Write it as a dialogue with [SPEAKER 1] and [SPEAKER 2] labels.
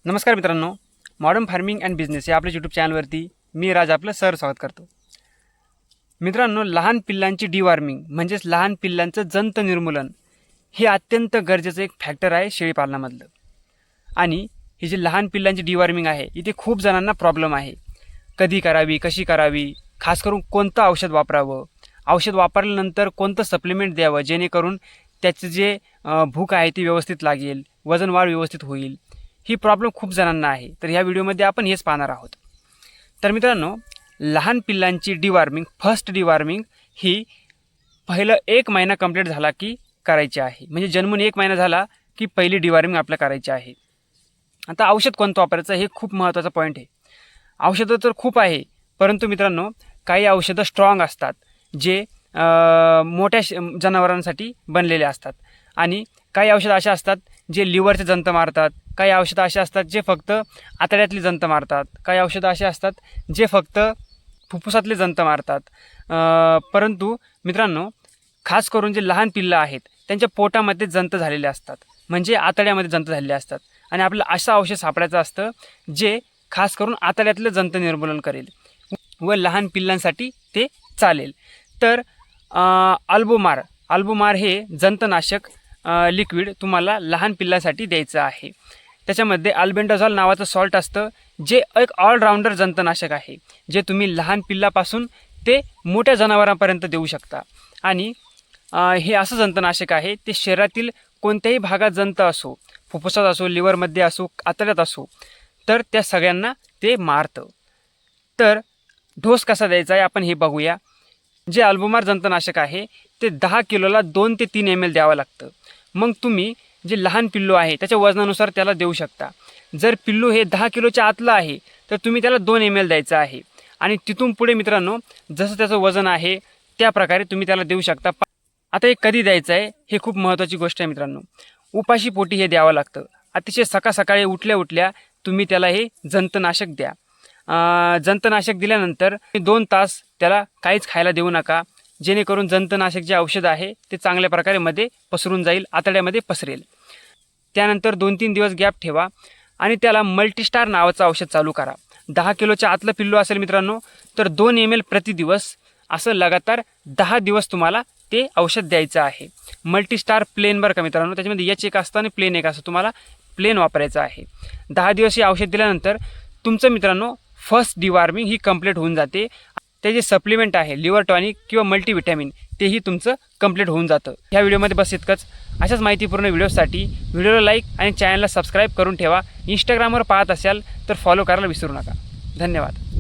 [SPEAKER 1] नमस्कार मित्रांनो, modern farming and business या आपल्या यूट्यूब चॅनलवरती मी राज आपलं स्वागत करतो. मित्रांनो, लहान पिल्लांची डिवॉर्मिंग म्हणजेच लहान पिल्लांचं जंत निर्मूलन हे अत्यंत गरजेचं एक फॅक्टर आहे शेळीपालनामधलं. आणि ही जी लहान पिल्लांची डिवॉर्मिंग आहे इथे खूप जणांना प्रॉब्लेम आहे. कधी करावी, कशी करावी, खास करून कोणतं औषध वापरावं, औषध वापरल्यानंतर कोणतं सप्लिमेंट द्यावं जेणेकरून त्याचं जे भूक आहे ती व्यवस्थित लागेल, वजन वाढ व्यवस्थित होईल, ही प्रॉब्लेम खूप जणांना आहे. तर ह्या व्हिडिओमध्ये आपण हेच पाहणार आहोत. तर मित्रांनो, लहान पिल्लांची डिवॉर्मिंग, फर्स्ट डिवॉर्मिंग ही पहिलं 1 महिना कंप्लीट झाला की करायची आहे. म्हणजे जन्मून 1 महिना झाला की पहिली डिवॉर्मिंग आपल्याला करायची आहे. आता औषध कोणतं वापरायचं हे खूप महत्त्वाचा पॉईंट आहे. औषधं तर खूप आहे, परंतु मित्रांनो काही औषधं स्ट्रॉंग असतात जे मोठ्या जनावरांसाठी बनलेले असतात. आणि काही औषधं अशा असतात जे लिव्हरचे जंत मारतात. काही औषधं अशी असतात जे फक्त आतड्यातली जंत मारतात. काही औषधं अशी असतात जे फक्त फुफ्फुसातले जंत मारतात. परंतु मित्रांनो, खास करून जे लहान पिल्लं आहेत त्यांच्या पोटामध्ये जंत झालेले असतात, म्हणजे आतड्यामध्ये जंत झालेले असतात. आणि आपल्याला असं औषध सापडायचं असतं जे खास करून आतड्यातलं जंत निर्मूलन करेल व लहान पिल्लांसाठी ते चालेल. तर अल्बोमार हे जंतनाशक लिक्विड तुम्हाला लहान पिल्लांसाठी द्यायचं आहे. त्याच्यामध्ये अल्बेंडाझॉल नावाचं सॉल्ट असतं जे एक ऑलराऊंडर जंतनाशक आहे, जे तुम्ही लहान पिल्लापासून ते मोठ्या जनावरांपर्यंत देऊ शकता. आणि हे असं जंतनाशक आहे ते शरीरातील कोणत्याही भागात जंत असो, फुफ्फुसात असो, लिव्हरमध्ये असो, आतड्यात असो, तर त्या सगळ्यांना ते मारतं. तर डोस कसा द्यायचा आहे आपण हे बघूया. जे अल्बोमार जंतनाशक आहे ते 10 किलोला 2 ते 3 ml द्यावं लागतं. मग तुम्ही जे लहान पिल्लू आहे त्याच्या वजनानुसार त्याला देऊ शकता. जर पिल्लू हे 10 किलोच्या आतलं आहे तर तुम्ही त्याला 2 ml द्यायचं आहे. आणि तिथून पुढे मित्रांनो, जसं त्याचं वजन आहे त्या प्रकारे तुम्ही त्याला देऊ शकता. आता हे कधी द्यायचं आहे हे खूप महत्त्वाची गोष्ट आहे मित्रांनो. उपाशी पोटी हे द्यावं लागतं. अतिशय सकाळी उठल्या तुम्ही त्याला हे जंतनाशक द्या. जंतनाशक दिल्यानंतर 2 तास त्याला काहीच खायला देऊ नका, जेणेकरून जंतनाशक जे औषध आहे ते चांगल्या प्रकारे मध्ये पसरून जाईल, आतड्यामध्ये पसरेल. त्यानंतर 2-3 दिवस गॅप ठेवा आणि त्याला मल्टीस्टार नावाचं औषध चालू करा. 10 किलोच्या आतलं पिल्लू असेल मित्रांनो तर 2 ml प्रतिदिवस असं लगातार 10 दिवस तुम्हाला ते औषध द्यायचं आहे. मल्टीस्टार प्लेन बरं का मित्रांनो, त्याच्यामध्ये H1 असतं आणि प्लेन 1 असतं, तुम्हाला प्लेन वापरायचं आहे. 10 दिवस हे औषध दिल्यानंतर तुमचं मित्रांनो फर्स्ट डिवॉर्मिंग ही कंप्लीट होऊन जाते. ते जे सप्लिमेंट आहे लिव्हर टॉनिक किंवा मल्टीव्हिटॅमिन तेही तुमचं कंप्लीट होऊन जातं. ह्या व्हिडिओमध्ये बस इतकंच. अशाच माहितीपूर्ण व्हिडिओसाठी व्हिडिओला लाईक आणि चॅनलला सबस्क्राईब करून ठेवा. इंस्टाग्रामवर पाहत असाल तर फॉलो करायला विसरू नका. धन्यवाद.